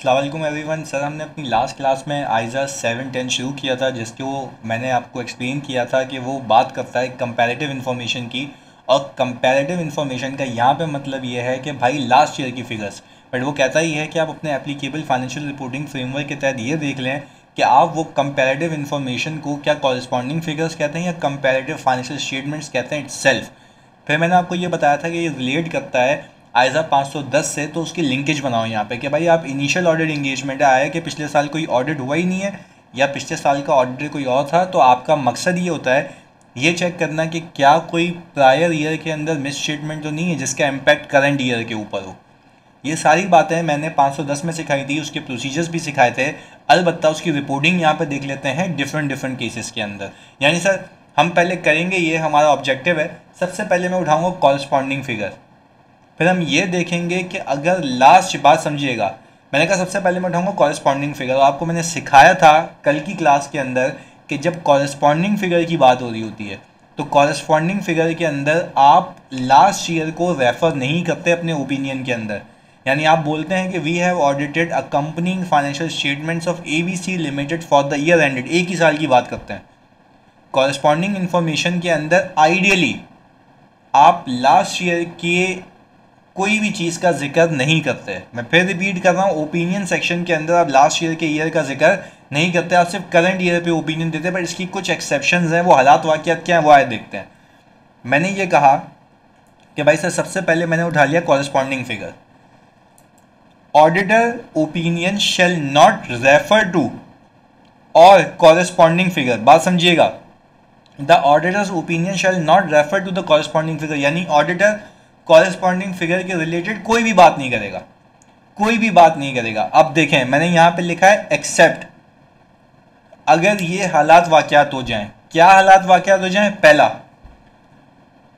अस्सलाम वालेकुम everyone. Sir हमने अपनी लास्ट क्लास में आइज़ा 710 शुरू किया था, जिसके वो मैंने आपको एक्सप्लेन किया था कि वो बात करता है कंपैरेटिव इन्फॉर्मेशन की। और कंपैरेटिव इन्फॉर्मेशन का यहाँ पे मतलब ये है कि भाई लास्ट ईयर की फ़िगर्स, बट वो कहता ही है कि आप अपने एप्लीकेबल फाइनेंशियल रिपोर्टिंग फ्रेमवर्क के तहत ये देख लें कि आप वो कंपैरेटिव इन्फॉर्मेशन को क्या कॉरस्पॉन्डिंग फिगर्स कहते हैं या कंपैरेटिव फाइनेंशियल स्टेटमेंट्स कहते हैं इटसेल्फ। फिर मैंने आपको ये बताया था कि ये रिलेट करता है आइज़ा 510 से, तो उसकी लिंकेज बनाओ यहाँ पे कि भाई आप इनिशियल ऑडिट इंगेजमेंट आया कि पिछले साल कोई ऑडिट हुआ ही नहीं है या पिछले साल का ऑडिटर कोई और था, तो आपका मकसद ये होता है ये चेक करना कि क्या कोई प्रायर ईयर के अंदर मिस स्टेटमेंट तो नहीं है जिसका इम्पैक्ट करंट ईयर के ऊपर हो। ये सारी बातें मैंने 510 में सिखाई थी, उसके प्रोसीजर्स भी सिखाए थे। अलबत्ता उसकी रिपोर्टिंग यहाँ पे देख लेते हैं डिफरेंट डिफरेंट केसेस के अंदर। यानी सर हम पहले करेंगे, ये हमारा ऑब्जेक्टिव है। सबसे पहले मैं उठाऊंगा कॉरस्पॉन्डिंग फिगर, फिर हम ये देखेंगे कि अगर लास्ट बात समझिएगा, मैंने कहा सबसे पहले मैं उठाऊंगा कॉरस्पॉन्डिंग फिगर। और आपको मैंने सिखाया था कल की क्लास के अंदर कि जब कॉरस्पॉन्डिंग फिगर की बात हो रही होती है तो कॉरस्पॉन्डिंग फिगर के अंदर आप लास्ट ईयर को रेफर नहीं करते अपने ओपिनियन के अंदर। यानी आप बोलते हैं कि we have audited accompanying financial statements of ABC limited for the year ended, एक ही साल की बात करते हैं। कॉरस्पॉन्डिंग इन्फॉर्मेशन के अंदर आइडियली आप लास्ट ईयर के कोई भी चीज़ का जिक्र नहीं करते। मैं फिर रिपीट कर रहा हूँ, ओपिनियन सेक्शन के अंदर आप लास्ट ईयर के ईयर का जिक्र नहीं करते, आप सिर्फ करंट ईयर पे ओपिनियन देते हैं। बट इसकी कुछ एक्सेप्शंस हैं, वो हालात वाक़ियात क्या हैं वो आए देखते हैं। मैंने ये कहा कि भाई सर सबसे पहले मैंने उठा लिया corresponding figure. Auditor opinion shall not refer to और कॉरस्पॉन्डिंग फिगर, बात समझिएगा। The auditor's opinion shall not refer to the corresponding figure, यानी ऑडिटर कॉरस्पॉन्डिंग फिगर के रिलेटेड कोई भी बात नहीं करेगा, कोई भी बात नहीं करेगा। अब देखें मैंने यहां पे लिखा है एक्सेप्ट, अगर ये हालात वाकयात हो जाएं। क्या हालात वाकयात हो जाएं? पहला,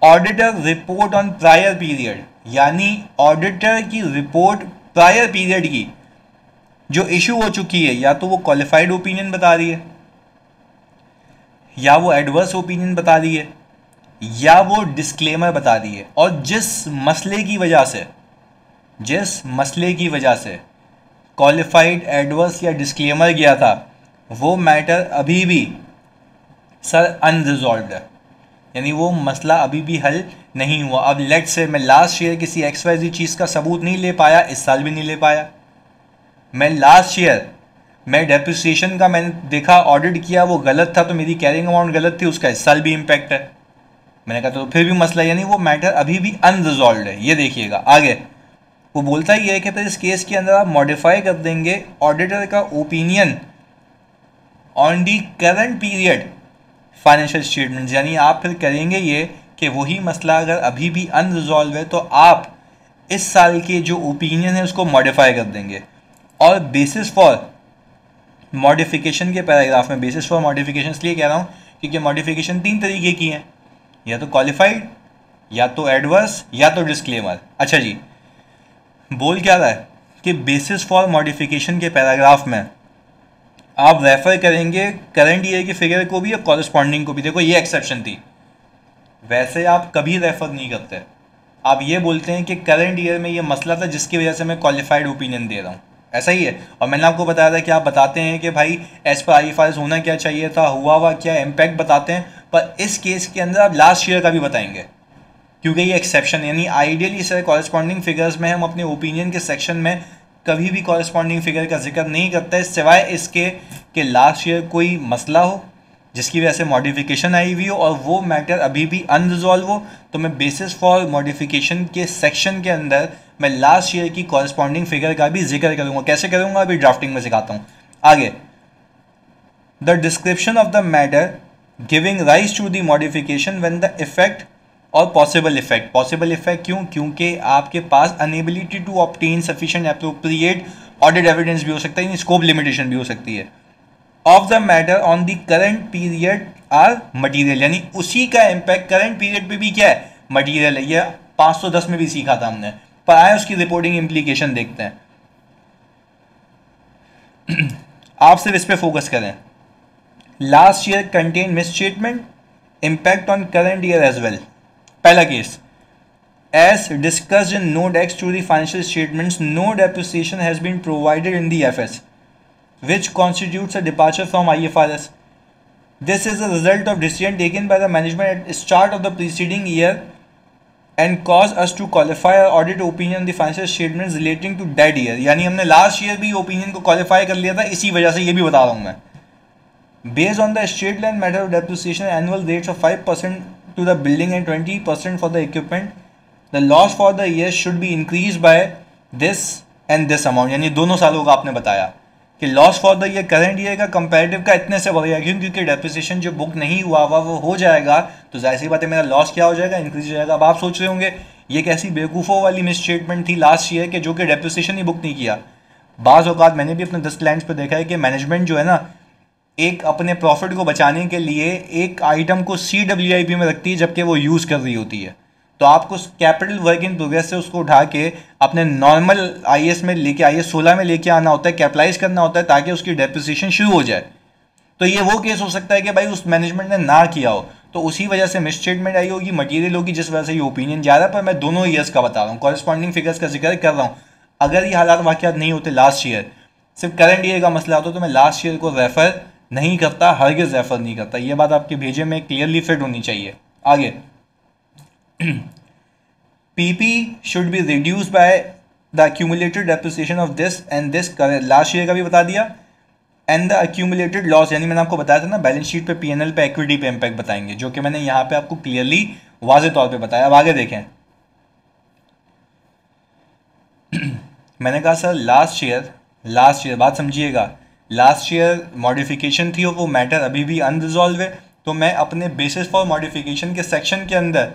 auditor report on prior period, यानी ऑडिटर की रिपोर्ट प्रायर पीरियड की जो इशू हो चुकी है, या तो वो क्वालिफाइड ओपिनियन बता रही है, या वो एडवर्स ओपिनियन बता रही है, या वो डिस्क्लेमर बता रही है। और जिस मसले की वजह से क्वालिफाइड एडवर्स या डिस्क्लेमर गया था, वो मैटर अभी भी सर अनरिजॉल्व्ड है, यानी वो मसला अभी भी हल नहीं हुआ। अब लेट से मैं लास्ट ईयर किसी XYZ चीज़ का सबूत नहीं ले पाया, इस साल भी नहीं ले पाया। मैं लास्ट ईयर मैं डेप्रिसिएशन का मैंने देखा, ऑडिट किया, वो गलत था तो मेरी कैरिंग अमाउंट गलत थी, उसका इस साल भी इम्पैक्ट है। मैंने कहा तो फिर भी मसला, यानी वो मैटर अभी भी अनरिजॉल्व्ड है। ये देखिएगा आगे वो बोलता ही है कि फिर इस केस के अंदर आप मॉडिफाई कर देंगे ऑडिटर का opinion on the current period financial statements, यानी आप फिर करेंगे ये कि वही मसला अगर अभी भी अनरिजॉल्व है तो आप इस साल के जो ओपिनियन है उसको मॉडिफाई कर देंगे। और बेसिस फॉर मॉडिफिकेशन के पैराग्राफ में, बेसिस फॉर मॉडिफिकेशन इसलिए कह रहा हूँ क्योंकि मॉडिफिकेशन तीन तरीके की हैं, या तो क्वालिफाइड, या तो एडवर्स, या तो डिस्क्लेमर। अच्छा जी, बोल क्या रहा है कि बेसिस फॉर मॉडिफिकेशन के पैराग्राफ में आप रेफर करेंगे करंट ईयर की फिगर को भी और कॉरस्पॉन्डिंग को भी। देखो ये एक्सेप्शन थी, वैसे आप कभी रेफर नहीं करते, आप ये बोलते हैं कि करंट ईयर में ये मसला था जिसकी वजह से मैं क्वालिफाइड ओपिनियन दे रहा हूँ, ऐसा ही है। और मैंने आपको बताया था कि आप बताते हैं कि भाई एज पर IFRS होना क्या चाहिए था, हुआ क्या इम्पैक्ट बताते हैं, पर इस केस के अंदर आप लास्ट ईयर का भी बताएंगे क्योंकि ये एक्सेप्शन, यानी आइडियली सर कॉरस्पॉन्डिंग फिगर्स में हम अपने ओपिनियन के सेक्शन में कभी भी कॉरस्पॉन्डिंग फिगर का जिक्र नहीं करते सिवाय इसके कि लास्ट ईयर कोई मसला हो जिसकी वजह से मॉडिफिकेशन आई हुई हो और वो मैटर अभी भी अनरिजॉल्व हो, तो मैं बेसिस फॉर मॉडिफिकेशन के सेक्शन के अंदर मैं लास्ट ईयर की कॉरस्पॉन्डिंग फिगर का भी जिक्र करूँगा। कैसे करूँगा अभी ड्राफ्टिंग में सिखाता हूँ आगे। The description of the matter giving rise to the modification when the effect और पॉसिबल इफेक्ट। पॉसिबल इफेक्ट क्यों? क्योंकि आपके पास inability to obtain sufficient appropriate audit evidence भी हो सकता है, स्कोप लिमिटेशन भी हो सकती है। Of the matter on the current period are material, यानी उसी का इम्पैक्ट करंट पीरियड पे भी क्या है? मटीरियल है। ये 510 में भी सीखा था हमने, पर आए उसकी रिपोर्टिंग इम्प्लीकेशन देखते हैं। आप सिर्फ इस पे फोकस करें। Last year contain misstatement, impact on current year as well. पहला case, As discussed in Note X to the financial statements, no depreciation has been provided in the FS, which constitutes a departure from IFRS. This is a result of decision taken by the management at the start of the preceding year and caused us to qualify our audit opinion on the financial statements relating to that year. यानी हमने last year भी opinion को qualify कर लिया था, इसी वजह से ये भी बता रहा हूँ मैं. Based on the straight line method of depreciation, annual rates of 5% to the building and 20% for the equipment, the loss for the year should be increased by this and this amount. यानी दोनों सालों का आपने बताया कि loss for the year current year का comparative का इतने से बढ़ेगा, क्योंकि डेप्रिसिएशन जो बुक नहीं हुआ वो हो जाएगा, तो जाहिर सी बात है मेरा लॉस क्या हो जाएगा, इंक्रीज हो जाएगा. अब आप सोच रहे होंगे ये कैसी बेवकूफ़ों वाली मिस स्टेटमेंट थी लास्ट ईयर के जो कि डेप्रिसिएशन ही बुक नहीं किया. बाज़ औक़ात मैंने भी अपने 10 क्लाइंट्स पे देखा है कि मैनेजमेंट जो है ना, एक अपने प्रॉफिट को बचाने के लिए एक आइटम को CWIP में रखती है जबकि वो यूज़ कर रही होती है. तो आपको कैपिटल वर्क इन प्रोग्रेस से उसको उठा के अपने नॉर्मल IAS में लेके IAS 16 में लेके आना होता है, कैपिटलाइज करना होता है ताकि उसकी डेप्रिसिएशन शुरू हो जाए. तो ये वो केस हो सकता है कि भाई उस मैनेजमेंट ने ना किया हो, तो उसी वजह से मिस स्टेटमेंट आई होगी, मटीरियल होगी, जिस वजह से ये ओपिनियन जा रहा है. पर मैं दोनों ईयर्स का बता रहा हूँ, कॉरेस्पॉन्डिंग फिगर्स का जिक्र कर रहा हूँ. अगर ये हालात वाक़यात नहीं होते लास्ट ईयर, सिर्फ करंट ईयर का मसला होता तो मैं लास्ट ईयर को रेफ़र नहीं करता, हरगिज़ रेफ़र नहीं करता. ये बात आपके भेजे में क्लियरली फिट होनी चाहिए. आगे PP should be reduced by the accumulated depreciation of this and this. Last year का भी बता दिया. एंड द accumulated लॉस, यानी मैंने आपको बताया था ना बैलेंस शीट पे, PNL पे, इक्विटी पे इम्पैक्ट बताएंगे, जो कि मैंने यहाँ पे आपको क्लियरली वाज़े तौर पे बताया. अब आगे देखें. मैंने कहा सर लास्ट ईयर बात समझिएगा, लास्ट ईयर मॉडिफिकेशन थी और वो मैटर अभी भी अनरिजॉल्व है, तो मैं अपने बेसिस फॉर मॉडिफिकेशन के सेक्शन के अंदर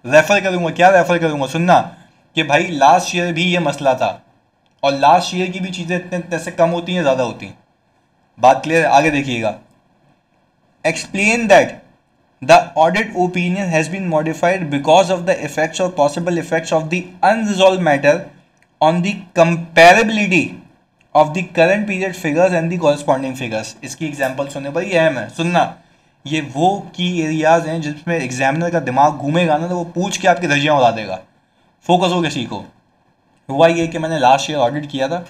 रेफ़र करूँगा. क्या रेफ़र करूँगा, सुनना कि भाई लास्ट ईयर भी ये मसला था और लास्ट ईयर की भी चीज़ें इतने से कम होती हैं, ज़्यादा होती हैं. बात क्लियर है. आगे देखिएगा. Explain that the audit opinion has been modified because of the effects और possible effects of the unresolved matter on the comparability of the current period figures and the corresponding figures. इसकी example सुनने पर ही अहम है. सुनना, ये वो की एरियाज़ हैं जिसमें एग्जामिनर का दिमाग घूमेगा ना तो वो पूछ के आपकी धज्जियाँ उड़ा देगा. फोकस हो के सीखो. हुआ ये कि मैंने लास्ट ईयर ऑडिट किया था.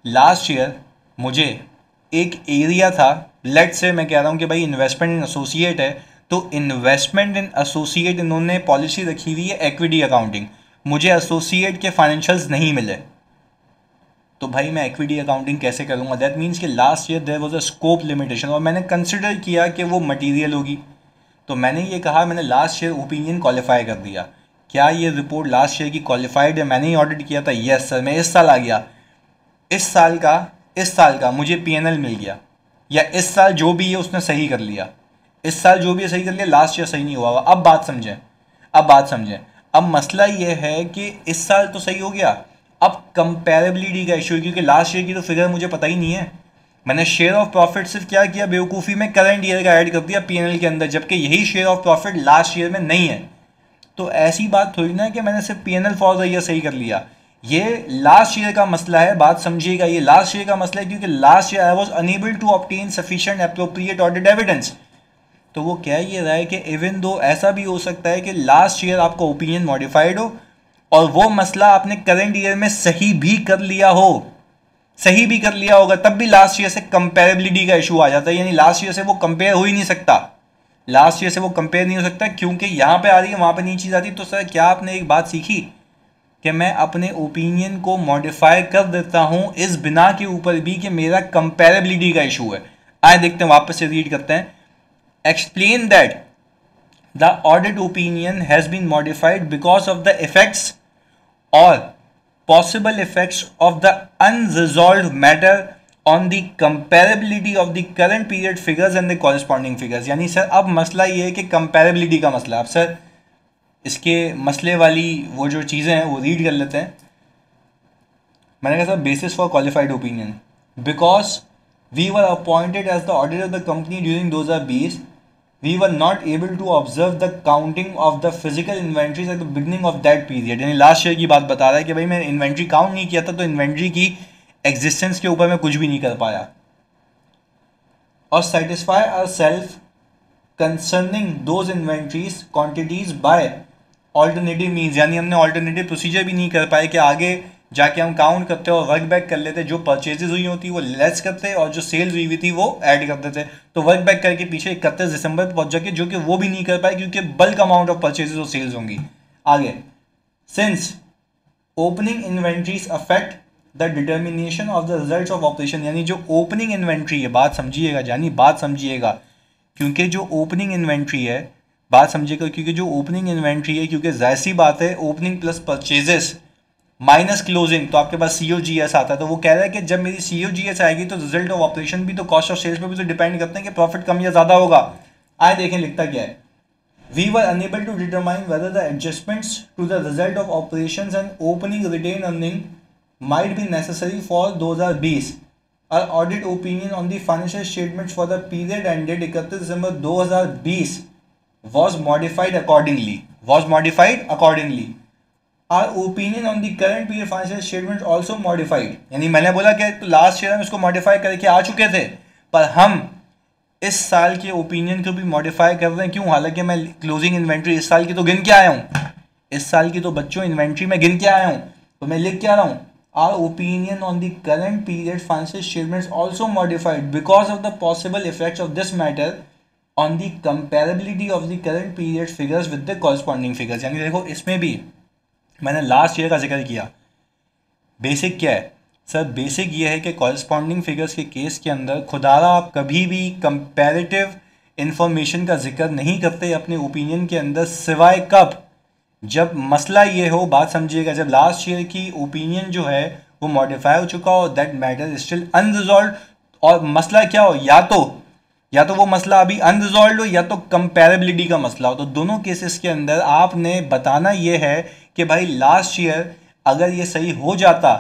लास्ट ईयर मुझे एक एरिया था, लेट से मैं कह रहा हूँ कि भाई इन्वेस्टमेंट इन एसोसिएट है, तो इन्वेस्टमेंट इन एसोसिएट इन्होंने पॉलिसी रखी हुई है इक्विटी अकाउंटिंग. मुझे एसोसिएट के फाइनेंशियल्स नहीं मिले, तो भाई मैं इक्विटी अकाउंटिंग कैसे करूँगा. दैट मीन्स कि last year there was a scope limitation और मैंने कंसिडर किया कि वो मटेरियल होगी, तो मैंने ये कहा, मैंने लास्ट ईयर ओपिनियन क्वालिफाई कर दिया. क्या ये रिपोर्ट लास्ट ईयर की क्वालिफाइड है, मैंने ही ऑडिट किया था. Yes sir. मैं इस साल आ गया, इस साल का मुझे PNL मिल गया, या इस साल जो भी है उसने सही कर लिया, इस साल जो भी है सही कर लिया, लास्ट ईयर सही नहीं हुआ. अब बात समझें. अब मसला ये है कि इस साल तो सही हो गया, अब कंपेरेबिलिटी का इशू है, क्योंकि लास्ट ईयर की तो फिगर मुझे पता ही नहीं है. मैंने शेयर ऑफ प्रॉफिट सिर्फ क्या किया, बेवकूफ़ी में करंट ईयर का ऐड कर दिया PNL के अंदर, जबकि यही share of profit last year में नहीं है. तो ऐसी बात थोड़ी ना कि मैंने सिर्फ PNL फॉर द ईयर सही कर लिया. ये लास्ट ईयर का मसला है, बात समझिएगा. ये लास्ट ईयर का मसला है क्योंकि last year I was unable to obtain sufficient appropriate audit evidence. तो वो कह ये रहा है कि इवन दो ऐसा भी हो सकता है कि लास्ट ईयर आपका ओपिनियन मॉडिफाइड हो और वो मसला आपने करंट ईयर में सही भी कर लिया होगा, तब भी लास्ट ईयर से कंपेरेबिलिटी का इशू आ जाता है. यानी लास्ट ईयर से वो कंपेयर हो ही नहीं सकता, क्योंकि यहाँ पे आ रही है वहाँ पे नहीं चीज़ आती. तो सर क्या आपने एक बात सीखी कि मैं अपने ओपिनियन को मॉडिफाई कर देता हूँ इस बिना के ऊपर भी कि मेरा कंपेरेबिलिटी का इशू है. आए देखते हैं, वापस से रीड करते हैं. Explain that the audit opinion has been modified because of the effects or possible effects of the unresolved matter on the comparability of the current period figures and the corresponding figures. यानी sir अब मसला ये है कि comparability का मसला. अब sir इसके मसले वाली वो जो चीज़ें हैं वो रीड कर लेते हैं. मैंने कहा sir basis for qualified opinion, because we were appointed as the auditor of the company during 2020, we were not able to observe the counting of the physical inventories at the beginning of that period. यानी last year की बात बता रहा है कि भाई मैं inventory count नहीं किया था, तो इन्वेंट्री की एग्जिस्टेंस के ऊपर मैं कुछ भी नहीं कर पाया. और satisfy ourselves concerning those inventories quantities by alternative means यानी हमने ऑल्टरनेटिव प्रोसीजर भी नहीं कर पाए कि आगे जाके हम काउंट करते और वर्क बैक कर लेते, जो परचेजेज हुई होती वो लेस करते और जो सेल्स हुई हुई थी वो ऐड करते थे, तो वर्क बैक करके पीछे 31 दिसंबर पे पहुंच जाके, जो कि वो भी नहीं कर पाए क्योंकि बल्क अमाउंट ऑफ परचेजेज और सेल्स होंगी। आगे, since opening inventories affect the determination of the result of operation, यानी जो ओपनिंग इन्वेंट्री है, बात समझिएगा यानी बात समझिएगा, क्योंकि जो ओपनिंग इन्वेंट्री है, बात समझिएगा, क्योंकि जो ओपनिंग इन्वेंट्री है, क्योंकि जाहिर सी बात है opening plus purchases minus closing तो आपके पास COGS आता है, तो वो कह रहा है कि जब मेरी COGS आएगी तो रिजल्ट ऑफ ऑपरेशन भी तो कॉस्ट ऑफ सेल्स पे भी तो डिपेंड करते हैं कि प्रॉफिट कम या ज़्यादा होगा। आए देखें लिखता क्या है, we were unable to determine whether the adjustments to the result of operations and opening retained earning might be necessary for 2020। Our audit opinion on the financial statements for the period ended 31 December 2020 was modified accordingly. Was modified accordingly. Our opinion on the current period financial statements also modified. यानी मैंने बोला कि last year हम इसको modify करके आ चुके थे, पर हम इस साल के ओपिनियन को भी मॉडिफाई कर रहे हैं। क्यों? हालांकि मैं क्लोजिंग इन्वेंट्री इस साल की तो गिन के आया हूँ, इस साल की तो बच्चों इन्वेंट्री में गिन के आया हूँ, तो मैं लिख के आ रहा हूँ, our opinion on the current period financial statements also modified because of the possible effects of this matter on the comparability of the current period figures with the corresponding figures। यानी देखो इसमें भी मैंने लास्ट ईयर का जिक्र किया। Basic क्या है सर? बेसिक ये है कि कॉरस्पॉन्डिंग फिगर्स के केस के अंदर खुदारा आप कभी भी कंपैरेटिव इंफॉर्मेशन का जिक्र नहीं करते अपने ओपिनियन के अंदर, सिवाय कब? जब मसला ये हो, बात समझिएगा, जब लास्ट ईयर की ओपिनियन जो है वो मॉडिफाई हो चुका हो, दैट मैटर स्टिल अनरिजॉल्व, और मसला क्या हो, या तो वो मसला अभी अनरिजॉल्व हो या तो कंपैरेबिलिटी का मसला हो। तो दोनों केसेस के अंदर आपने बताना ये है कि भाई लास्ट ईयर अगर ये सही हो जाता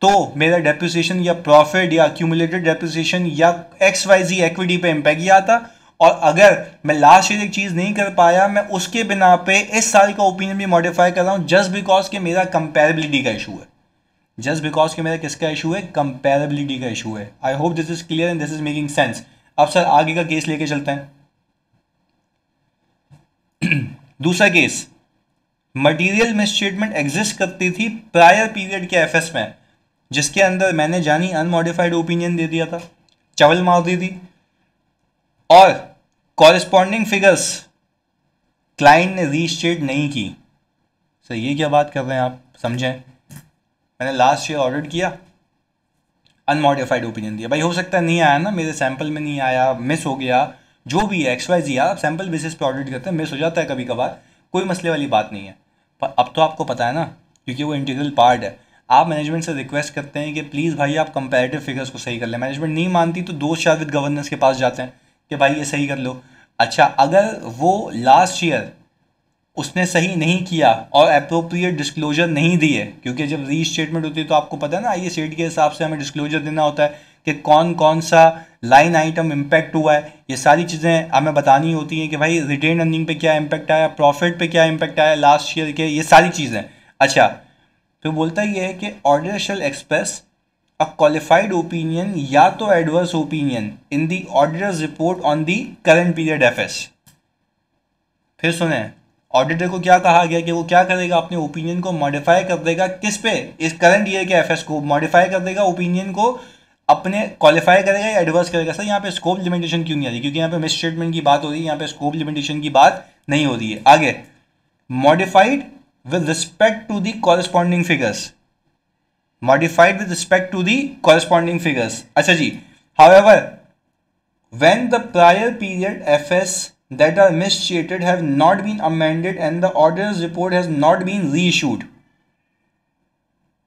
तो मेरा डेप्रिसिएशन या प्रॉफिट या एक्यूमुलेटेड डेप्रिसिएशन या XYZ इक्विटी पे इम्पैक्ट ये आता, और अगर मैं लास्ट ईयर एक चीज़ नहीं कर पाया, मैं उसके बिना पे इस साल का ओपिनियन भी मॉडिफाई कर रहा हूँ जस्ट बिकॉज कि मेरा कंपैरेबिलिटी का इशू है, जस्ट बिकॉज कि मेरा किसका इशू है? कंपैरेबिलिटी का इशू है। I hope this is clear and this is making sense. अब सर आगे का केस लेके चलते हैं। दूसरा केस, मटेरियल मिसस्टेटमेंट एग्जिस्ट करती थी प्रायर पीरियड के एफएस में, जिसके अंदर मैंने जानी अनमॉडिफाइड ओपिनियन दे दिया था, चवल मार दी थी, और कॉरेस्पॉन्डिंग फिगर्स क्लाइंट ने रीस्टेट नहीं की। सर ये क्या बात कर रहे हैं आप? समझें, मैंने लास्ट ईयर ऑडिट किया, अनमॉडिफाइड ओपिनियन दिया, भाई हो सकता है नहीं आया ना, मेरे सैंपल में नहीं आया, मिस हो गया, जो भी है XYZ, आप सैंपल बेसिस पे ऑडिट करते हैं, मिस हो जाता है कभी कभार, कोई मसले वाली बात नहीं है। पर अब तो आपको पता है ना, क्योंकि वो इंटीग्रल पार्ट है। आप मैनेजमेंट से रिक्वेस्ट करते हैं कि प्लीज़ भाई आप कंपैरेटिव फिगर्स को सही कर लें, मैनेजमेंट नहीं मानती तो दोस्त शायद विद गवर्नेंस के पास जाते हैं कि भाई ये सही कर लो। अच्छा, अगर वो लास्ट ईयर उसने सही नहीं किया और अप्रोप्रिएट डिस्क्लोजर नहीं दिए, क्योंकि जब रीस्टेटमेंट होती है तो आपको पता है ना, ये सेट के हिसाब से हमें डिस्क्लोजर देना होता है कि कौन कौन सा लाइन आइटम इम्पैक्ट हुआ है, ये सारी चीज़ें हमें बतानी होती हैं कि भाई रिटेन अर्निंग पे क्या इम्पैक्ट आया, प्रॉफिट पे क्या इम्पैक्ट आया लास्ट ईयर के, ये सारी चीज़ें। अच्छा, तो बोलता ये है कि auditor shall express a qualified opinion या तो adverse opinion in the auditors report on the current period FS. फिर सुने, ऑडिटर को क्या कहा गया कि वो क्या करेगा, अपने ओपिनियन को मॉडिफाई कर देगा, किस पे? इस करंट ईयर के एफएस को मॉडिफाई कर देगा, ओपिनियन को अपने क्वालिफाई करेगा या एडवर्स करेगा। सर यहाँ पे स्कोप लिमिटेशन क्यों नहीं आ रही? क्योंकि यहाँ पे मिस स्टेटमेंट की बात हो रही है, यहाँ पे स्कोप लिमिटेशन की बात नहीं हो रही है। आगे, modified with respect to the corresponding figures, modified with respect to the corresponding figures. अच्छा जी, however when the prior period FS that are misstated have not been amended and the auditor's report has not been reissued,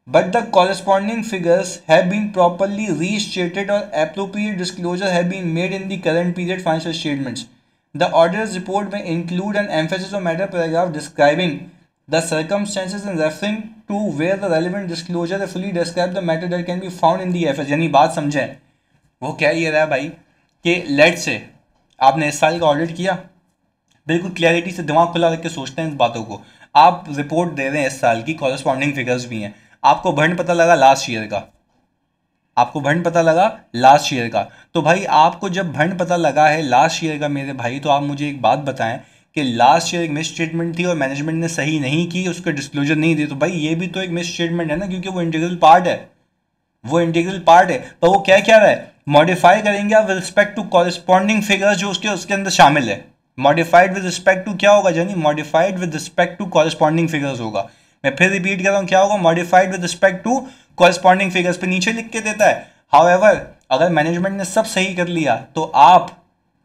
but the corresponding figures have been properly restated or appropriate disclosure have been made in the current period financial statements, the auditor's report may include an emphasis on matter paragraph describing the circumstances and referring to where the relevant disclosure has fully described the matter that can be found in the FS। यानी बात समझें, वो क्या ये रहा है भाई कि लेट से आपने इस साल का ऑडिट किया, बिल्कुल क्लैरिटी से दिमाग खुला रख के सोचते हैं इस बातों को, आप रिपोर्ट दे रहे हैं इस साल की, कॉरेस्पॉन्डिंग फिगर्स भी हैं, आपको भंड पता लगा लास्ट ईयर का, आपको भंड पता लगा लास्ट ईयर का, तो भाई आपको जब भंड पता लगा है लास्ट ईयर का मेरे भाई, तो आप मुझे एक बात बताएं कि लास्ट ईयर एक मिस स्टेटमेंट थी और मैनेजमेंट ने सही नहीं की, उसको डिस्क्लोजर नहीं दी, तो भाई ये भी तो एक मिस स्टेटमेंट है ना, क्योंकि वो इंटीग्रल पार्ट है, वो इंटीग्रल पार्ट है। तो वो क्या क्या रहा है, मॉडिफाई करेंगे आप with respect to corresponding figures जो उसके अंदर शामिल है। मॉडिफाइड विद रिस्पेक्ट टू क्या होगा जानी, modified with respect to corresponding figures होगा। मैं फिर रिपीट कर रहा हूँ, क्या होगा, modified with respect to corresponding figures पे नीचे लिख के देता है। हाउएवर अगर मैनेजमेंट ने सब सही कर लिया तो आप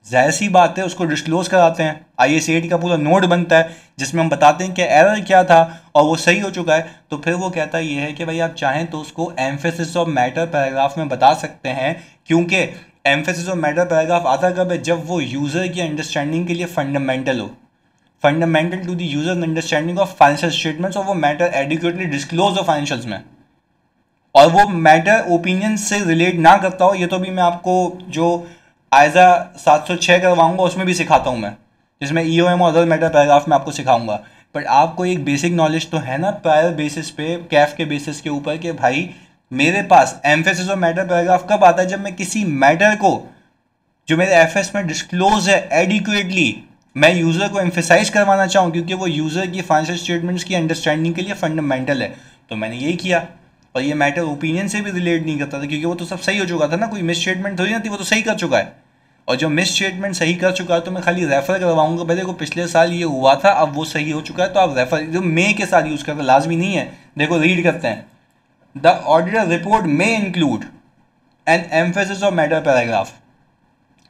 जाहिर सी बात है उसको डिस्क्लोज कराते हैं, IAC का पूरा नोट बनता है जिसमें हम बताते हैं कि एरर क्या था और वो सही हो चुका है। तो फिर वो कहता ये है कि भाई आप चाहें तो उसको एम्फेसिस ऑफ मैटर पैराग्राफ में बता सकते हैं, क्योंकि एम्फेसिस ऑफ मैटर पैराग्राफ आता कब है, जब वो यूज़र की अंडरस्टैंडिंग के लिए फंडामेंटल हो, fundamental to the user understanding of financial statements, और वो मैटर एडिक्वेटली डिस्क्लोज हो फाइनेंशियल्स में, और वो मैटर ओपिनियन से रिलेट ना करता हो। ये तो भी मैं आपको जो आयजा 706 करवाऊंगा उसमें भी सिखाता हूँ मैं, जिसमें EOM और अदर मैटर पैराग्राफ में आपको सिखाऊंगा। बट आपको एक बेसिक नॉलेज तो है ना प्रायर बेसिस पे, कैफ के बेसिस के ऊपर, कि भाई मेरे पास एम्फेसिस ऑफ मैटर पैराग्राफ कब आता है, जब मैं किसी मैटर को जो मेरे एफएस में डिस्क्लोज है एडिक्वेटली मैं यूज़र को एम्फेसाइज करवाना चाहूँ, क्योंकि वो यूज़र की फाइनेंशियल स्टेटमेंट्स की अंडरस्टैंडिंग के लिए फंडामेंटल है। तो मैंने यही किया, और ये मैटर ओपिनियन से भी रिलेट नहीं करता था, क्योंकि वो तो सब सही हो चुका था ना, कोई मिस स्टेटमेंट थोड़ी ना थी, वो तो सही कर चुका है। और जो मिस स्टेटमेंट सही कर चुका है तो मैं खाली रेफर करवाऊंगा, भले को पिछले साल ये हुआ था अब वो सही हो चुका है, तो आप रेफर जो मे के साथ यूज़ करते लाजमी नहीं है। देखो रीड करते हैं, the auditor report may include N emphasis of matter paragraph.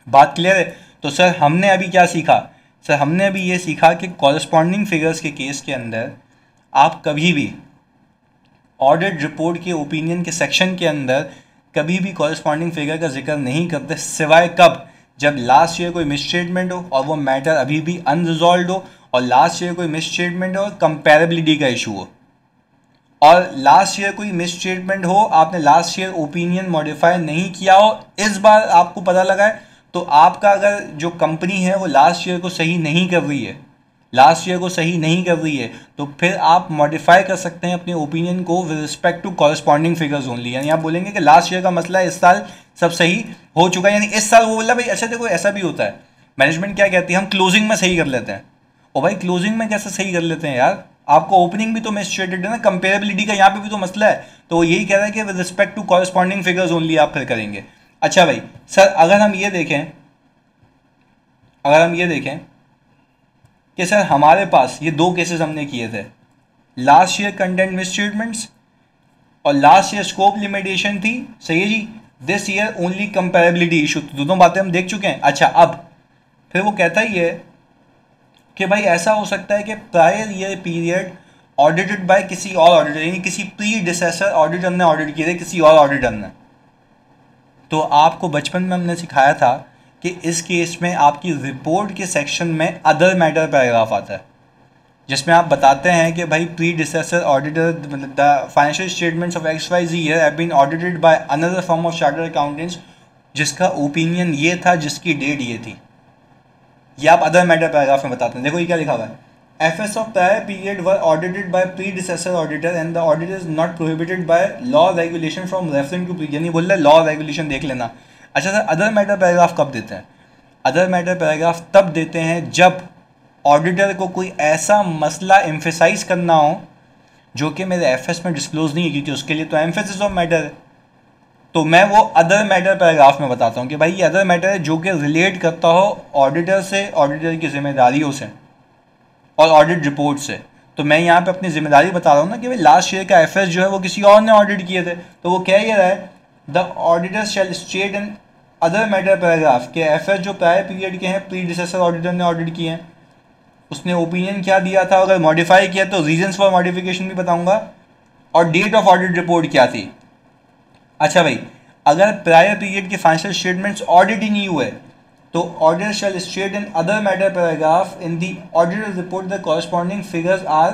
बात क्लियर है। तो सर हमने अभी क्या सीखा, सर हमने अभी ये सीखा कि कॉरेस्पॉन्डिंग फिगर्स के केस के अंदर आप कभी भी ऑडिट रिपोर्ट के ओपिनियन के सेक्शन के अंदर कभी भी कॉरेस्पॉन्डिंग फिगर का जिक्र नहीं करते, सिवाय कब, जब लास्ट ईयर कोई मिसस्टेटमेंट हो और वो मैटर अभी भी अनरिजॉल्व हो, और लास्ट ईयर कोई मिसस्टेटमेंट हो और कंपेरेबिलिटी का इशू हो, और लास्ट ईयर कोई मिसस्टेटमेंट हो, आपने लास्ट ईयर ओपिनियन मॉडिफाई नहीं किया हो, इस बार आपको पता लगा है, तो आपका अगर जो कंपनी है वो लास्ट ईयर को सही नहीं कर रही है, लास्ट ईयर को सही नहीं कर रही है, तो फिर आप मॉडिफाई कर सकते हैं अपने ओपिनियन को with respect to corresponding figures only. यानी आप बोलेंगे कि लास्ट ईयर का मसला है, इस साल सब सही हो चुका है, यानी इस साल वो बोला भाई अच्छा देखो ऐसा भी होता है, मैनेजमेंट क्या कहती है हम क्लोजिंग में सही कर लेते हैं। ओ भाई क्लोजिंग में कैसे सही कर लेते हैं यार, आपको ओपनिंग भी तो मिसस्टेटेड है ना, कंपेरेबिलिटी का यहाँ पे भी तो मसला है। तो वो यही कह रहा है कि with respect to corresponding figures only आप फिर करेंगे। अच्छा भाई सर अगर हम ये देखें, अगर हम ये देखें कि सर हमारे पास ये दो केसेस हमने किए थे, लास्ट ईयर कंटेंट मिसस्टेटमेंट्स और लास्ट ईयर स्कोप लिमिटेशन थी, सही है जी, this year only comparability issue, तो दोनों बातें हम देख चुके हैं। अच्छा अब फिर वो कहता ही है कि भाई ऐसा हो सकता है कि prior year period audited bye किसी और ऑडिटर, यानी किसी प्री डिसेसर ऑडिटर ने ऑडिट किए थे किसी और ऑडिटर ने। तो आपको बचपन में हमने सिखाया था कि इस केस में आपकी रिपोर्ट के सेक्शन में अदर मैटर पैराग्राफ आता है, जिसमें आप बताते हैं कि भाई predecessor auditor the financial statements of XYZ year have been audited by another firm of chartered accountants, जिसका ओपिनियन ये था, जिसकी डेट ये थी, ये आप अदर मैटर पैराग्राफ में बताते हैं। देखो ये क्या लिखा हुआ है, FS of prior period were audited by predecessor auditor and the audit is not prohibited by law regulation from referring to यानी बोल रहे लॉ रेगुलेशन देख लेना। अच्छा सर अदर मैटर पैराग्राफ कब देते हैं, अदर मैटर पैराग्राफ तब देते हैं जब ऑडिटर को कोई ऐसा मसला एम्फेसाइज करना हो जो कि मेरे FS में डिस्क्लोज नहीं है, क्योंकि उसके लिए तो एम्फेसिस ऑफ मैटर है, तो मैं वो अदर मैटर पैराग्राफ में बताता हूँ कि भाई ये अदर मैटर है जो कि रिलेट करता हो ऑडिटर से, ऑडिटर की जिम्मेदारियों से और ऑडिट रिपोर्ट से। तो मैं यहाँ पे अपनी जिम्मेदारी बता रहा हूँ ना कि भाई लास्ट ईयर का FS जो है वो किसी और ने ऑडिट किए थे, तो वो कह ये रहा है the auditor shall state in other matter paragraph के FS जो प्रायर पीरियड के हैं प्रीडिसेसर ऑडिटर ने ऑडिट किए हैं, उसने ओपिनियन क्या दिया था, अगर मॉडिफाई किया तो रीजंस फॉर मॉडिफिकेशन भी बताऊंगा, और डेट ऑफ ऑडिट रिपोर्ट क्या थी। अच्छा भाई अगर प्रायर पीरियड के फाइनेंशियल स्टेटमेंट्स ऑडिट ही नहीं हुए तो auditor shall state in other matter paragraph in the auditor report the corresponding figures are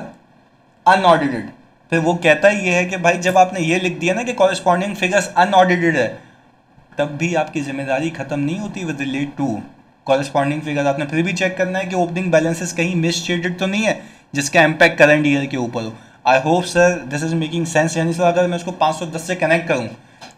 unaudited. फिर वो कहता ही ये है कि भाई जब आपने ये लिख दिया ना कि कॉरेस्पॉन्डिंग फिगर्स अनऑडिटेड है, तब भी आपकी जिम्मेदारी खत्म नहीं होती with relate to corresponding figures. आपने फिर भी चेक करना है कि ओपनिंग बैलेंसेस कहीं मिसस्टेटेड तो नहीं है जिसका इम्पैक्ट करंट ईयर के ऊपर हो। I hope sir this is making sense. यानी सर अगर मैं उसको 510 से कनेक्ट करूँ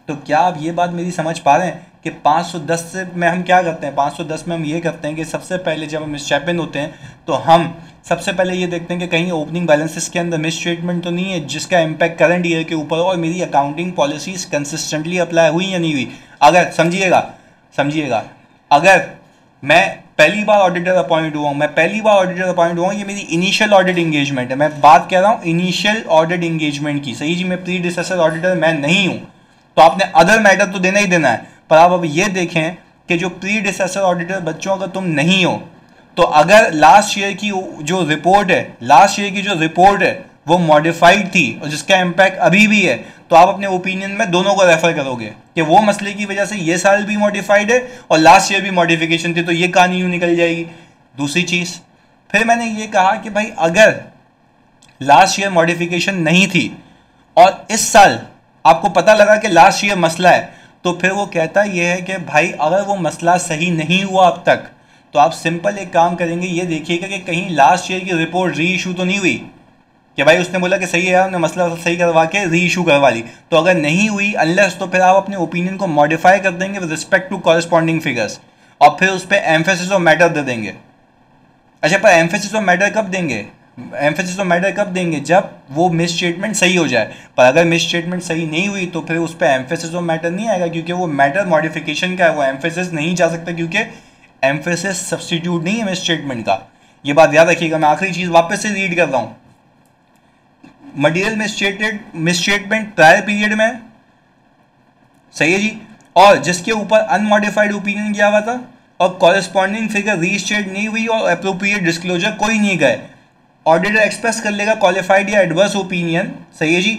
तो क्या आप ये बात मेरी समझ पा रहे हैं कि 510 से में हम क्या करते हैं, 510 में हम ये करते हैं कि सबसे पहले जब हम मिसचैपन होते हैं तो हम सबसे पहले ये देखते हैं कि कहीं ओपनिंग बैलेंसेस के अंदर मिस स्टेटमेंट तो नहीं है जिसका इम्पैक्ट करंट ईयर के ऊपर और मेरी अकाउंटिंग पॉलिसीज कंसिस्टेंटली अप्लाई हुई या नहीं हुई। अगर समझिएगा अगर मैं पहली बार ऑडिटर अपॉइंट हुआ हूँ, ये मेरी इनिशियल ऑडिट इंगेजमेंट है, मैं बात कह रहा हूँ इनिशियल ऑडिट इंगेजमेंट की, सही जी, मैं प्रीडिसेसर ऑडिटर मैं नहीं हूँ, तो आपने अदर मैटर तो देना ही देना है। पर आप अब ये देखें कि जो प्रीडिसेसर ऑडिटर बच्चों अगर तुम नहीं हो तो अगर लास्ट ईयर की जो रिपोर्ट है वो मॉडिफाइड थी और जिसका इम्पैक्ट अभी भी है, तो आप अपने ओपिनियन में दोनों को रेफर करोगे कि वो मसले की वजह से ये साल भी मॉडिफाइड है और लास्ट ईयर भी मॉडिफिकेशन थी, तो ये कहानी यूँ निकल जाएगी। दूसरी चीज़, फिर मैंने ये कहा कि भाई अगर लास्ट ईयर मॉडिफिकेशन नहीं थी और इस साल आपको पता लगा कि लास्ट ईयर मसला है, तो फिर वो कहता ये है कि भाई अगर वो मसला सही नहीं हुआ अब तक तो आप सिंपल एक काम करेंगे, ये देखिएगा कि कहीं लास्ट ईयर की रिपोर्ट री इशू तो नहीं हुई कि भाई उसने बोला कि सही है यार, हमने मसला सही करवा के री इशू करवा ली, तो अगर नहीं हुई अनलेस तो फिर आप अपने ओपिनियन को मॉडिफाई कर देंगे with respect to corresponding figures और फिर उस पर एम्फेसिस ऑफ मैटर दे देंगे। अच्छा, पर एम्फेसिस ऑफ मैटर कब देंगे? जब वो मिस स्टेटमेंट सही हो जाए। पर अगर मिस स्टेटमेंट सही नहीं हुई तो फिर उस पर एम्फेसिस ऑफ मैटर नहीं आएगा, क्योंकि वो मैटर मॉडिफिकेशन का है, वो एम्फेसिस नहीं जा सकता, क्योंकि एम्फेसिस सब्सटीट्यूट नहीं है मिस स्टेटमेंट का। ये बात याद रखिएगा। मैं आखिरी चीज़ वापस से रीड कर रहा हूँ, material miss statement prior period में, सही है जी, और जिसके ऊपर अनमॉडिफाइड ओपिनियन किया हुआ था और कॉरेस्पॉन्डिंग फिगर रीस्टेट नहीं हुई और अप्रोप्रिएट डिस्क्लोजर कोई नहीं गए, ऑडिटर एक्सप्रेस कर लेगा क्वालिफाइड या एडवर्स ओपिनियन, सही है जी,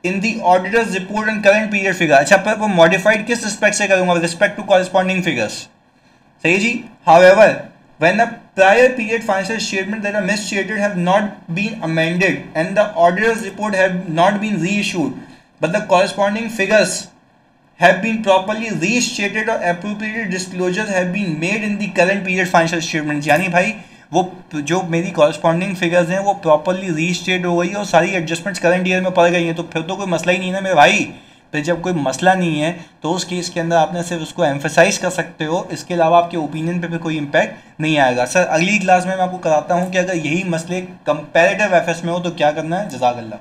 in the auditor's report and current period figure. अच्छा, पर वो मॉडिफाइड किस रिस्पेक्ट से करूंगा? रिस्पेक्ट टू कॉरेस्पॉन्डिंग फिगर्स, सही है जी। However when the prior period financial statement that are misstated have not been amended and the auditor's report have not been reissued but the corresponding figures have been properly restated or appropriate disclosures have been made in the current period financial statements, यानी भाई वो जो मेरी corresponding figures हैं वो properly restate हो गई और सारी एडजस्टमेंट्स करंट ईयर में पड़ गई हैं, तो फिर तो कोई मसला ही नहीं ना मेरे भाई। फिर जब कोई मसला नहीं है तो उस केस के अंदर आपने सिर्फ उसको एम्फेसाइज कर सकते हो, इसके अलावा आपके ओपिनियन पे फिर कोई इम्पैक्ट नहीं आएगा। सर अगली क्लास में मैं आपको कराता हूँ कि अगर यही मसले कंपैरेटिव एफएस में हो तो क्या करना है। जज़ाकल्लाह।